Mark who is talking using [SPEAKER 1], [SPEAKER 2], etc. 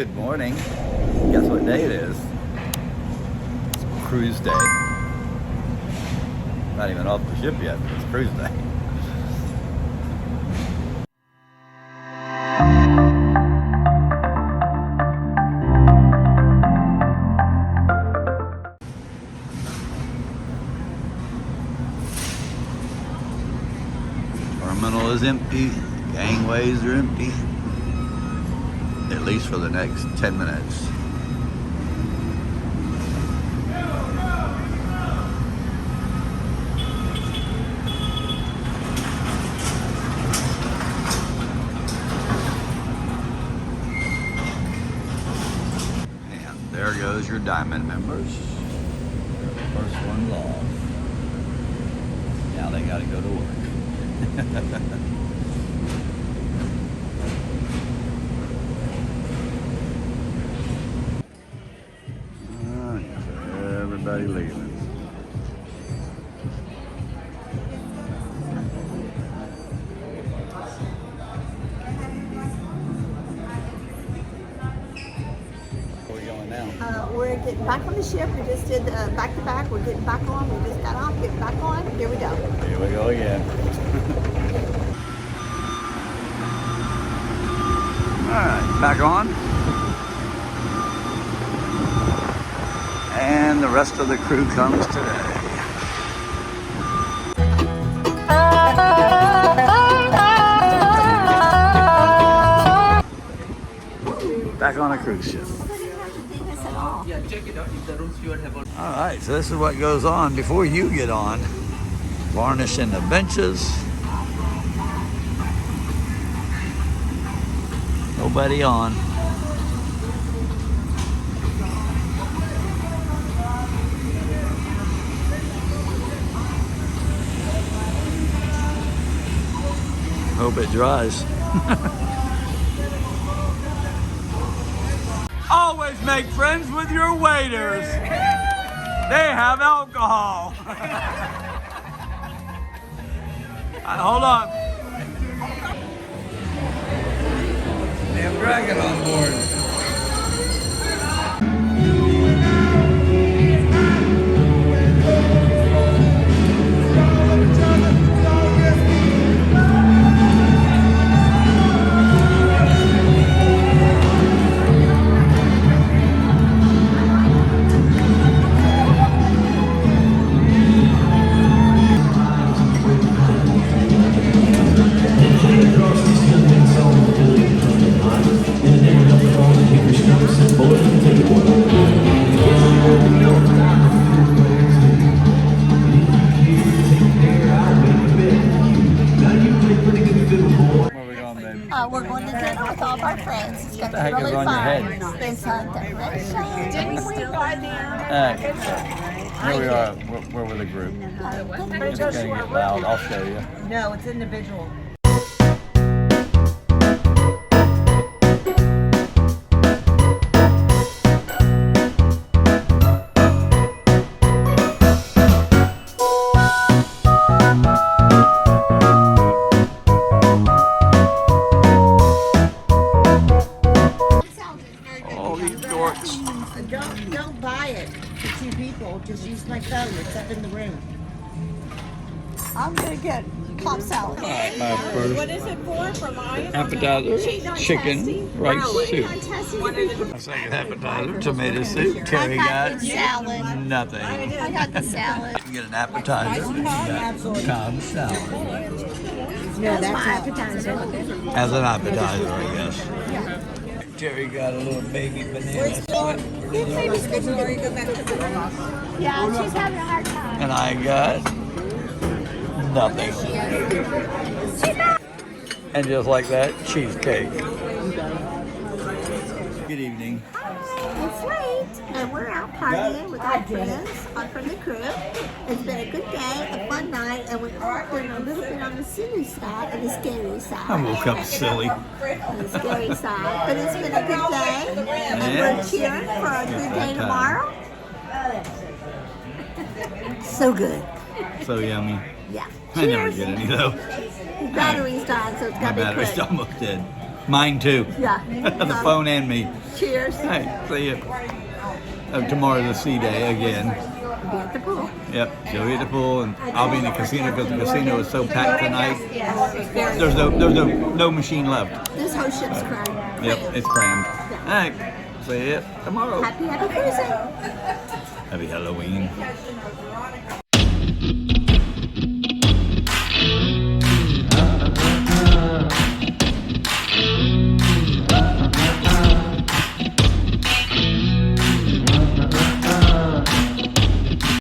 [SPEAKER 1] Good morning. Guess what day it is? It's cruise day. Not even off the ship yet, but it's cruise day. Terminal is empty. Gangways are empty. At least for the next 10 minutes. And there goes your diamond members. First one's off. Now they gotta go to work. Everybody leaving. Where are we going now?
[SPEAKER 2] We're getting back on the ship. We just did back to back. We're getting back on. We just got off, getting back on. Here we go.
[SPEAKER 1] Here we go again. All right, back on. And the rest of the crew comes today. Back on a cruise ship. All right, so this is what goes on before you get on. Varnishing the benches. Nobody on. Hope it dries. Always make friends with your waiters. They have alcohol. Hold on. Damn dragon on board.
[SPEAKER 2] We're going to dinner with all of our friends. It's going to be
[SPEAKER 1] heck is
[SPEAKER 2] really
[SPEAKER 1] on your
[SPEAKER 2] fun.
[SPEAKER 1] head?
[SPEAKER 2] It's decoration.
[SPEAKER 3] Didn't we buy down?
[SPEAKER 1] Here we are. We're with a group. It's going to get loud. I'll show you.
[SPEAKER 3] No, it's individual. Don't buy it for two people. Just use my phone. It's up in the room.
[SPEAKER 2] I'm going to get Cobb salad.
[SPEAKER 1] My first
[SPEAKER 3] What is it for? For mine?
[SPEAKER 1] appetizer, chicken, rice soup.
[SPEAKER 2] Tessie.
[SPEAKER 1] My second appetizer, tomato soup. Terry got
[SPEAKER 2] salad.
[SPEAKER 1] nothing.
[SPEAKER 2] I got the salad.
[SPEAKER 1] You get an appetizer, you got Cobb salad.
[SPEAKER 3] No,
[SPEAKER 2] That's my appetizer.
[SPEAKER 1] As an appetizer, I guess. Terry got a little baby banana split.
[SPEAKER 2] Yeah, she's having a hard time.
[SPEAKER 1] And I got nothing. And just like that, cheesecake. Good evening.
[SPEAKER 2] It's late, and we're out partying with our friends from the crew. It's been a good day, a fun night, and we've all been a little bit on the silly side and the scary side.
[SPEAKER 1] I woke up silly.
[SPEAKER 2] On the scary side, but it's been a good day, and we're cheering for a good day tomorrow. So good.
[SPEAKER 1] So yummy.
[SPEAKER 2] Yeah.
[SPEAKER 1] I never
[SPEAKER 2] Cheers.
[SPEAKER 1] get any though.
[SPEAKER 2] The battery's dying, so it's
[SPEAKER 1] My
[SPEAKER 2] got to be
[SPEAKER 1] battery's
[SPEAKER 2] quick.
[SPEAKER 1] almost dead. Mine too.
[SPEAKER 2] Yeah.
[SPEAKER 1] The phone and me.
[SPEAKER 2] Cheers.
[SPEAKER 1] Hey, see you. Tomorrow's the sea day again.
[SPEAKER 2] Be at the pool.
[SPEAKER 1] Yep, she'll be at the pool, and I'll be in the casino because the casino is so packed tonight.
[SPEAKER 2] Very
[SPEAKER 1] There's no machine left.
[SPEAKER 2] This whole ship's crammed.
[SPEAKER 1] Yep, it's crammed. All right, see you tomorrow.
[SPEAKER 2] Happy cruising.
[SPEAKER 1] Happy Halloween.